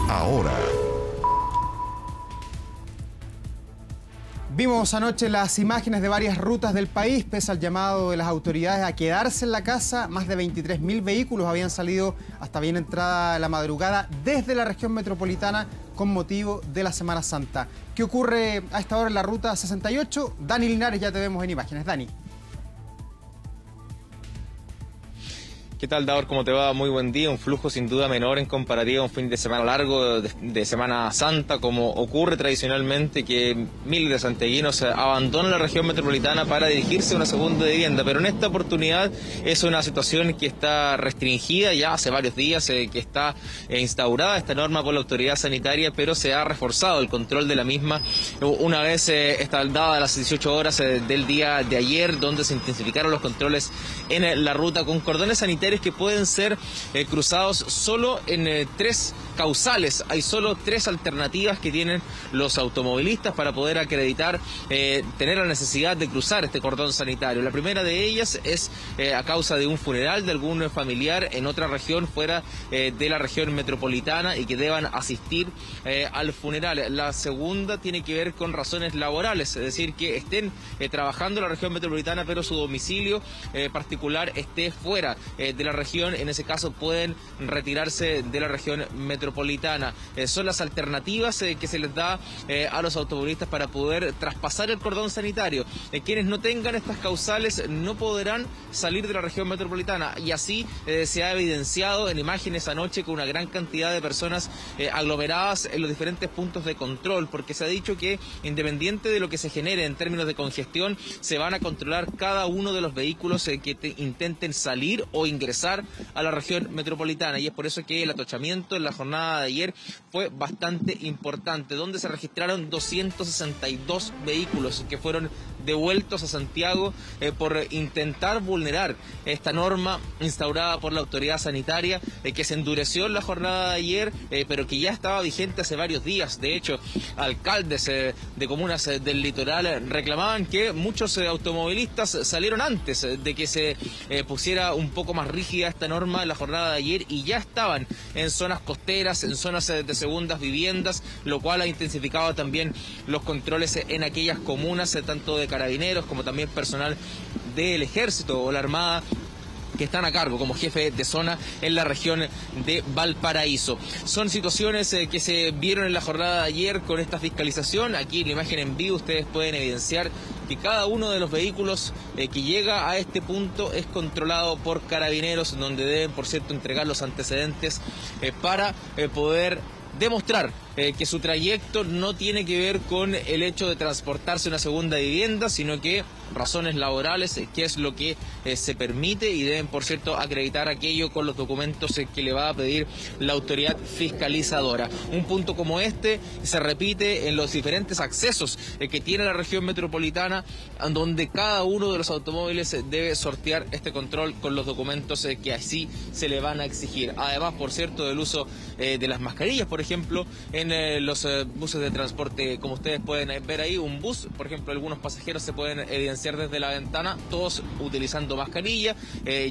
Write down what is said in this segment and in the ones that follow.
ahora. Vimos anoche las imágenes de varias rutas del país. Pese al llamado de las autoridades a quedarse en la casa, más de 23.000 vehículos habían salido hasta bien entrada la madrugada desde la región metropolitana con motivo de la Semana Santa. ¿Qué ocurre a esta hora en la ruta 68? Dani Linares, ya te vemos en imágenes. Dani. ¿Qué tal, Daor? ¿Cómo te va? Muy buen día. Un flujo sin duda menor en comparativa a un fin de semana largo de Semana Santa, como ocurre tradicionalmente, que miles de santiaguinos abandonan la región metropolitana para dirigirse a una segunda vivienda. Pero en esta oportunidad es una situación que está restringida ya hace varios días, que está instaurada esta norma por la autoridad sanitaria, pero se ha reforzado el control de la misma una vez dada las 18 horas del día de ayer, donde se intensificaron los controles en la ruta con cordones sanitarios que pueden ser cruzados solo en 3 causales. Hay solo 3 alternativas que tienen los automovilistas para poder acreditar tener la necesidad de cruzar este cordón sanitario. La primera de ellas es a causa de un funeral de algún familiar en otra región fuera de la región metropolitana y que deban asistir al funeral. La segunda tiene que ver con razones laborales, es decir, que estén trabajando en la región metropolitana pero su domicilio particular esté fuera de la región. En ese caso pueden retirarse de la región metropolitana. Son las alternativas que se les da a los automovilistas para poder traspasar el cordón sanitario. Quienes no tengan estas causales no podrán salir de la región metropolitana, y así se ha evidenciado en imágenes anoche con una gran cantidad de personas aglomeradas en los diferentes puntos de control, porque se ha dicho que independiente de lo que se genere en términos de congestión, se van a controlar cada uno de los vehículos que intenten salir o ingresar a la región metropolitana, y es por eso que el atochamiento en la jornada de ayer fue bastante importante, donde se registraron 262 vehículos que fueron devueltos a Santiago por intentar vulnerar esta norma instaurada por la autoridad sanitaria, que se endureció en la jornada de ayer, pero que ya estaba vigente hace varios días. De hecho, alcaldes de comunas del litoral reclamaban que muchos automovilistas salieron antes de que se pusiera un poco más rígida esta norma en la jornada de ayer, y ya estaban en zonas costeras, en zonas de segundas viviendas, lo cual ha intensificado también los controles en aquellas comunas, tanto de carabineros como también personal del Ejército o la Armada, que están a cargo como jefe de zona en la región de Valparaíso. Son situaciones que se vieron en la jornada de ayer con esta fiscalización. Aquí en la imagen en vivo ustedes pueden evidenciar que cada uno de los vehículos que llega a este punto es controlado por carabineros, donde deben, por cierto, entregar los antecedentes para poder demostrar que su trayecto no tiene que ver con el hecho de transportarse a una segunda vivienda, sino que razones laborales, que es lo que se permite, y deben, por cierto, acreditar aquello con los documentos que le va a pedir la autoridad fiscalizadora. Un punto como este se repite en los diferentes accesos que tiene la región metropolitana, donde cada uno de los automóviles debe sortear este control con los documentos que así se le van a exigir. Además, por cierto, del uso de las mascarillas, por ejemplo, en los buses de transporte, como ustedes pueden ver ahí, un bus, por ejemplo, algunos pasajeros se pueden evidenciar desde la ventana, todos utilizando mascarilla,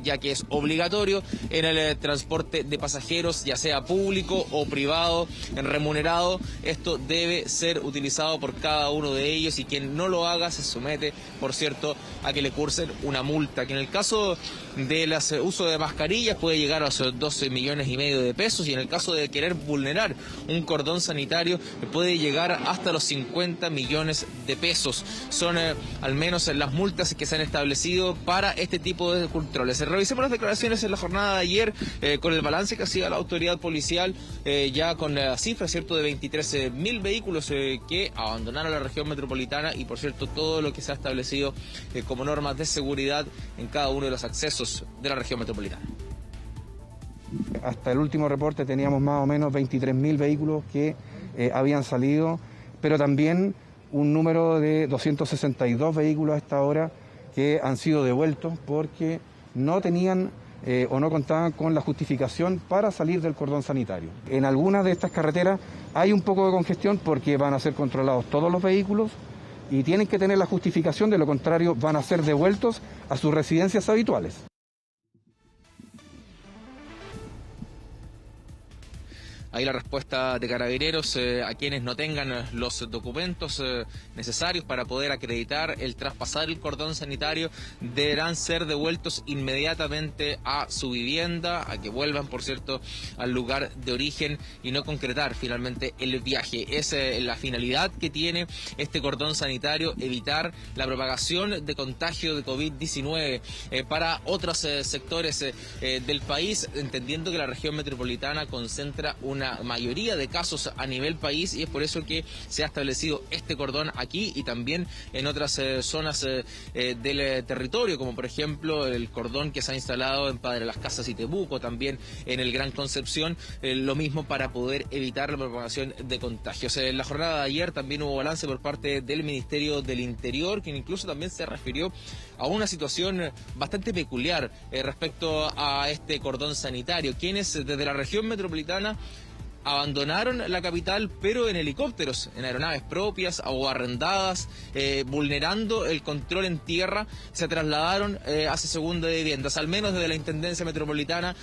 ya que es obligatorio en el transporte de pasajeros, ya sea público o privado, remunerado. Esto debe ser utilizado por cada uno de ellos, y quien no lo haga se somete, por cierto, a que le cursen una multa, que en el caso del uso de mascarillas puede llegar a los 12,5 millones de pesos, y en el caso de querer vulnerar un cordón sanitario puede llegar hasta los 50 millones de pesos. Son al menos las multas que se han establecido para este tipo de controles. Revisemos las declaraciones en la jornada de ayer con el balance que hacía la autoridad policial, ya con la cifra, ¿cierto?, de 23.000 vehículos que abandonaron la región metropolitana, y por cierto todo lo que se ha establecido como normas de seguridad en cada uno de los accesos de la región metropolitana. Hasta el último reporte teníamos más o menos 23.000 vehículos que habían salido, pero también un número de 262 vehículos a esta hora que han sido devueltos porque no tenían o no contaban con la justificación para salir del cordón sanitario. En algunas de estas carreteras hay un poco de congestión porque van a ser controlados todos los vehículos y tienen que tener la justificación, de lo contrario van a ser devueltos a sus residencias habituales. Ahí la respuesta de Carabineros: a quienes no tengan los documentos necesarios para poder acreditar el traspasar el cordón sanitario deberán ser devueltos inmediatamente a su vivienda, a que vuelvan, por cierto, al lugar de origen y no concretar finalmente el viaje. Es la finalidad que tiene este cordón sanitario: evitar la propagación de contagio de COVID-19 para otros sectores del país, entendiendo que la región metropolitana concentra una mayoría de casos a nivel país, y es por eso que se ha establecido este cordón aquí y también en otras zonas del territorio, como por ejemplo el cordón que se ha instalado en Padre Las Casas y Temuco, también en el Gran Concepción, lo mismo para poder evitar la propagación de contagios. En la jornada de ayer también hubo balance por parte del Ministerio del Interior, quien incluso también se refirió a una situación bastante peculiar respecto a este cordón sanitario, quienes desde la región metropolitana abandonaron la capital, pero en helicópteros, en aeronaves propias o arrendadas, vulnerando el control en tierra, se trasladaron hacia segunda viviendas. Al menos desde la Intendencia Metropolitana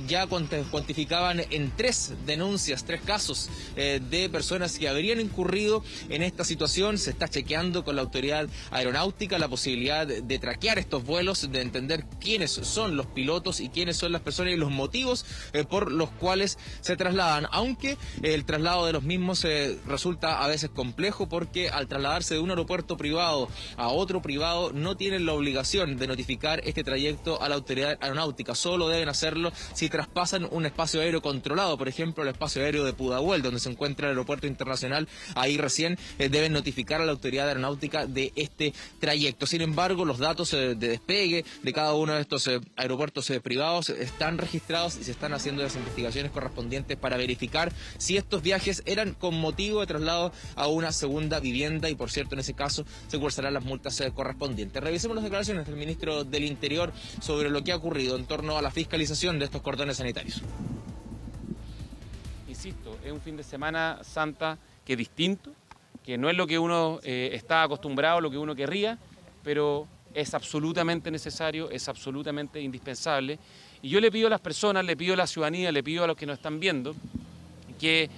ya cuantificaban en 3 denuncias, 3 casos de personas que habrían incurrido en esta situación. Se está chequeando con la autoridad aeronáutica la posibilidad de traquear estos vuelos, de entender quiénes son los pilotos y quiénes son las personas y los motivos por los cuales se trasladan. Aunque el traslado de los mismos resulta a veces complejo, porque al trasladarse de un aeropuerto privado a otro privado no tienen la obligación de notificar este trayecto a la autoridad aeronáutica. Solo deben hacerlo si traspasan un espacio aéreo controlado, por ejemplo el espacio aéreo de Pudahuel, donde se encuentra el aeropuerto internacional. Ahí recién deben notificar a la autoridad aeronáutica de este trayecto. Sin embargo, los datos de despegue de cada uno de estos aeropuertos privados están registrados y se están haciendo las investigaciones correspondientes para verificar si estos viajes eran con motivo de traslado a una segunda vivienda, y por cierto en ese caso se cursarán las multas correspondientes. Revisemos las declaraciones del ministro del Interior sobre lo que ha ocurrido en torno a la fiscalización de estos cordones sanitarios. Insisto, es un fin de semana santa que es distinto, que no es lo que uno está acostumbrado, lo que uno querría, pero es absolutamente necesario, es absolutamente indispensable. Y yo le pido a las personas, le pido a la ciudadanía, le pido a los que nos están viendo, que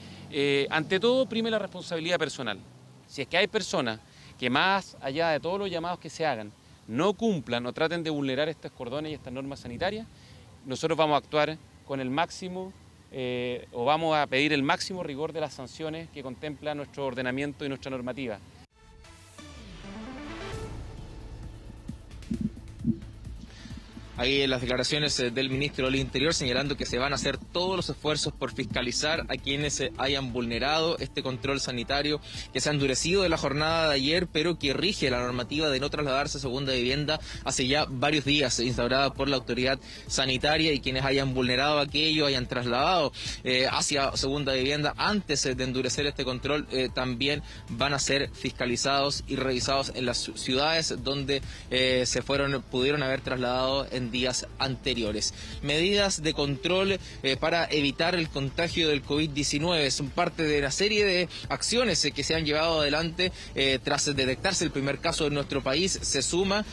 ante todo prime la responsabilidad personal. Si es que hay personas que más allá de todos los llamados que se hagan no cumplan o traten de vulnerar estos cordones y estas normas sanitarias, nosotros vamos a actuar con el máximo o vamos a pedir el máximo rigor de las sanciones que contempla nuestro ordenamiento y nuestra normativa. Ahí en las declaraciones del ministro del Interior, señalando que se van a hacer todos los esfuerzos por fiscalizar a quienes hayan vulnerado este control sanitario que se ha endurecido de la jornada de ayer, pero que rige la normativa de no trasladarse a segunda vivienda hace ya varios días, instaurada por la autoridad sanitaria, y quienes hayan vulnerado aquello, hayan trasladado hacia segunda vivienda antes de endurecer este control, también van a ser fiscalizados y revisados en las ciudades donde pudieron haber trasladado en días anteriores. Medidas de control para evitar el contagio del COVID-19 son parte de una serie de acciones que se han llevado adelante tras detectarse el primer caso en nuestro país. Se suma,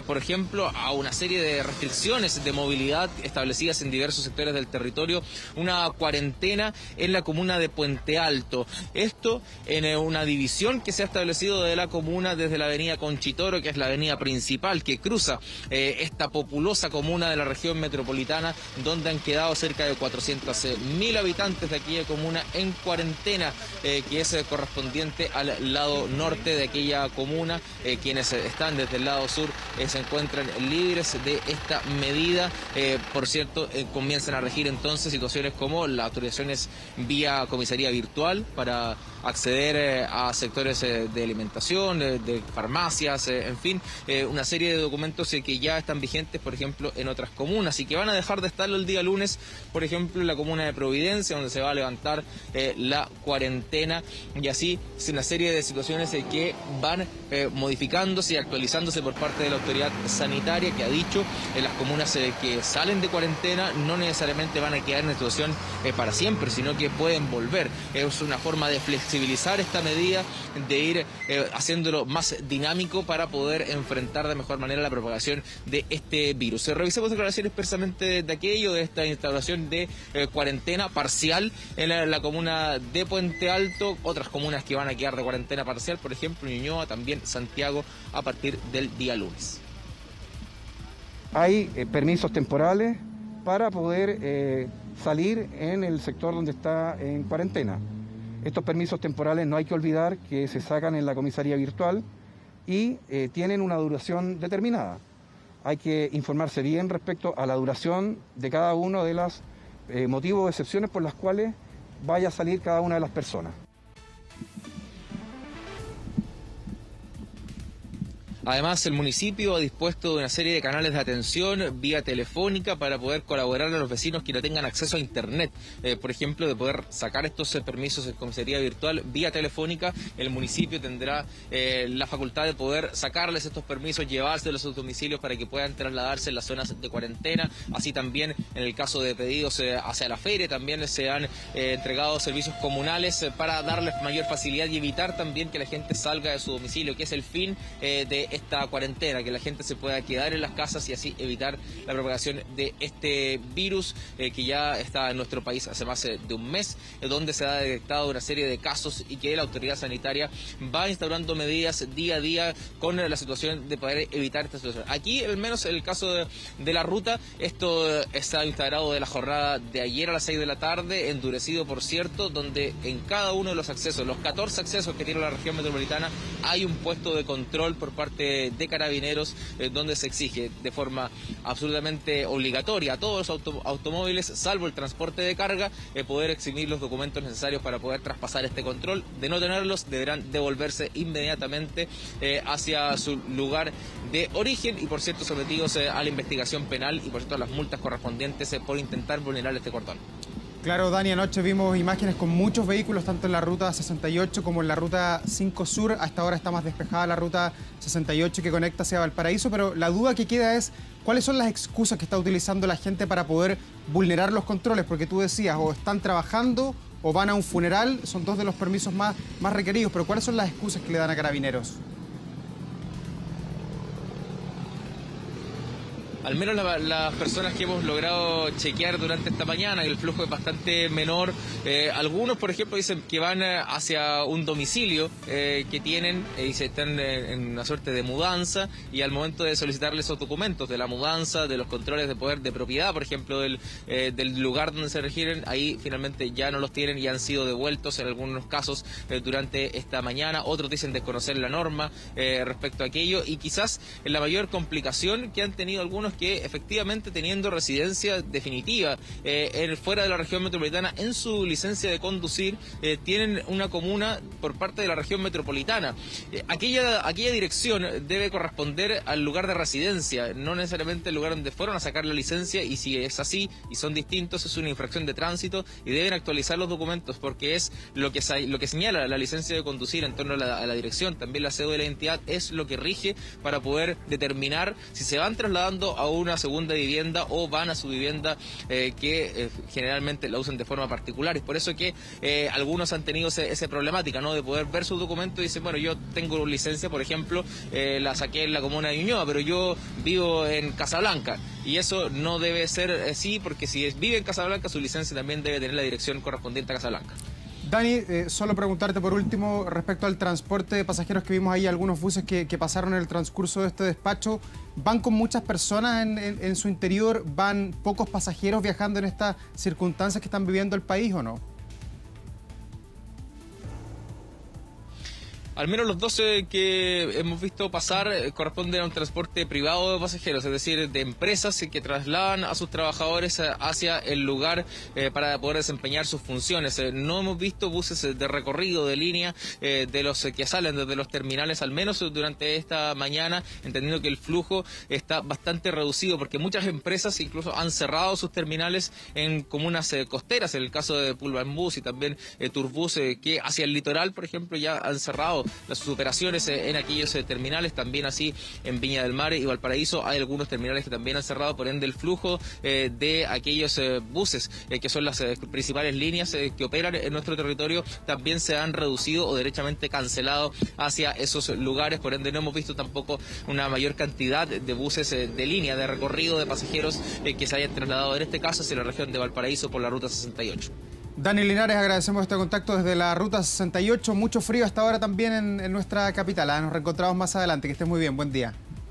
por ejemplo, a una serie de restricciones de movilidad establecidas en diversos sectores del territorio, una cuarentena en la comuna de Puente Alto. Esto en una división que se ha establecido de la comuna desde la avenida Conchitoro, que es la avenida principal que cruza esta populosa comuna de la región metropolitana, donde han quedado cerca de 400.000 habitantes de aquella comuna en cuarentena, que es correspondiente al lado norte de aquella comuna. Quienes están desde el lado sur se encuentran libres de esta medida. Por cierto, comienzan a regir entonces situaciones como las autorizaciones vía comisaría virtual para acceder a sectores de alimentación, de farmacias, en fin, una serie de documentos que ya están vigentes, por ejemplo, en otras comunas, y que van a dejar de estarlo el día lunes, por ejemplo, en la comuna de Providencia, donde se va a levantar la cuarentena, y así una serie de situaciones que van modificándose y actualizándose por parte de la autoridad sanitaria, que ha dicho en las comunas que salen de cuarentena no necesariamente van a quedar en situación para siempre, sino que pueden volver. Es una forma de flexibilizar esta medida, de ir haciéndolo más dinámico para poder enfrentar de mejor manera la propagación de este virus. virus. Revisemos declaraciones precisamente de aquello, de esta instauración de cuarentena parcial en la comuna de Puente Alto, otras comunas que van a quedar de cuarentena parcial, por ejemplo Ñuñoa, también Santiago, a partir del día lunes. Hay permisos temporales para poder salir en el sector donde está en cuarentena. Estos permisos temporales no hay que olvidar que se sacan en la comisaría virtual y tienen una duración determinada. Hay que informarse bien respecto a la duración de cada uno de los motivos o excepciones por las cuales vaya a salir cada una de las personas. Además, el municipio ha dispuesto una serie de canales de atención vía telefónica para poder colaborar a los vecinos que no tengan acceso a Internet. Por ejemplo, de poder sacar estos permisos en comisaría virtual vía telefónica, el municipio tendrá la facultad de poder sacarles estos permisos, llevárselos a sus domicilios para que puedan trasladarse en las zonas de cuarentena. Así también, en el caso de pedidos hacia la feria, también se han entregado servicios comunales para darles mayor facilidad y evitar también que la gente salga de su domicilio, que es el fin de esta cuarentena, que la gente se pueda quedar en las casas y así evitar la propagación de este virus que ya está en nuestro país hace más de un mes, donde se ha detectado una serie de casos y que la autoridad sanitaria va instaurando medidas día a día con la situación de poder evitar esta situación. Aquí, al menos en el caso de la ruta, esto está instaurado de la jornada de ayer a las 6 de la tarde, endurecido por cierto, donde en cada uno de los accesos, los 14 accesos que tiene la región metropolitana, hay un puesto de control por parte de carabineros, donde se exige de forma absolutamente obligatoria a todos los automóviles, salvo el transporte de carga, poder exhibir los documentos necesarios para poder traspasar este control. De no tenerlos, deberán devolverse inmediatamente hacia su lugar de origen y, por cierto, sometidos a la investigación penal y, por cierto, a las multas correspondientes por intentar vulnerar este cordón. Claro, Dani, anoche vimos imágenes con muchos vehículos, tanto en la ruta 68 como en la ruta 5 Sur. Hasta ahora está más despejada la ruta 68 que conecta hacia Valparaíso, pero la duda que queda es cuáles son las excusas que está utilizando la gente para poder vulnerar los controles, porque tú decías, o están trabajando o van a un funeral, son dos de los permisos más requeridos, pero ¿cuáles son las excusas que le dan a Carabineros? Al menos las personas que hemos logrado chequear durante esta mañana, el flujo es bastante menor. Algunos, por ejemplo, dicen que van hacia un domicilio que tienen y se están en una suerte de mudanza, y al momento de solicitarles esos documentos de la mudanza, de los controles de poder de propiedad, por ejemplo, del lugar donde se requieren, ahí finalmente ya no los tienen y han sido devueltos en algunos casos durante esta mañana. Otros dicen desconocer la norma respecto a aquello, y quizás la mayor complicación que han tenido algunos que efectivamente teniendo residencia definitiva fuera de la región metropolitana en su licencia de conducir, tienen una comuna por parte de la región metropolitana. Aquella dirección debe corresponder al lugar de residencia, no necesariamente el lugar donde fueron a sacar la licencia, y si es así y son distintos, es una infracción de tránsito y deben actualizar los documentos, porque es lo que señala la licencia de conducir en torno a la dirección. También la cédula de la identidad es lo que rige para poder determinar si se van trasladando a una segunda vivienda o van a su vivienda que generalmente la usan de forma particular. Y por eso que algunos han tenido esa problemática, ¿no?, de poder ver sus documentos y dicen, bueno, yo tengo licencia, por ejemplo, la saqué en la comuna de Ñuñoa, pero yo vivo en Casablanca. Y eso no debe ser así, porque si vive en Casablanca, su licencia también debe tener la dirección correspondiente a Casablanca. Dani, solo preguntarte por último respecto al transporte de pasajeros que vimos ahí, algunos buses que pasaron en el transcurso de este despacho. ¿Van con muchas personas en su interior? ¿Van pocos pasajeros viajando en estas circunstancias que están viviendo el país o no? Al menos los 12 que hemos visto pasar corresponden a un transporte privado de pasajeros, es decir, de empresas que trasladan a sus trabajadores hacia el lugar para poder desempeñar sus funciones. No hemos visto buses de recorrido, de línea, de los que salen desde los terminales, al menos durante esta mañana, entendiendo que el flujo está bastante reducido, porque muchas empresas incluso han cerrado sus terminales en comunas costeras, en el caso de Pullman Bus y también Turbus, que hacia el litoral, por ejemplo, ya han cerrado cerrado las operaciones en aquellos terminales, también así en Viña del Mar y Valparaíso hay algunos terminales que también han cerrado, por ende el flujo de aquellos buses que son las principales líneas que operan en nuestro territorio también se han reducido o derechamente cancelado hacia esos lugares, por ende no hemos visto tampoco una mayor cantidad de buses de línea, de recorrido de pasajeros que se hayan trasladado en este caso hacia la región de Valparaíso por la Ruta 68. Dani Linares, agradecemos este contacto desde la Ruta 68. Mucho frío hasta ahora también en nuestra capital. Nos reencontramos más adelante. Que estés muy bien. Buen día.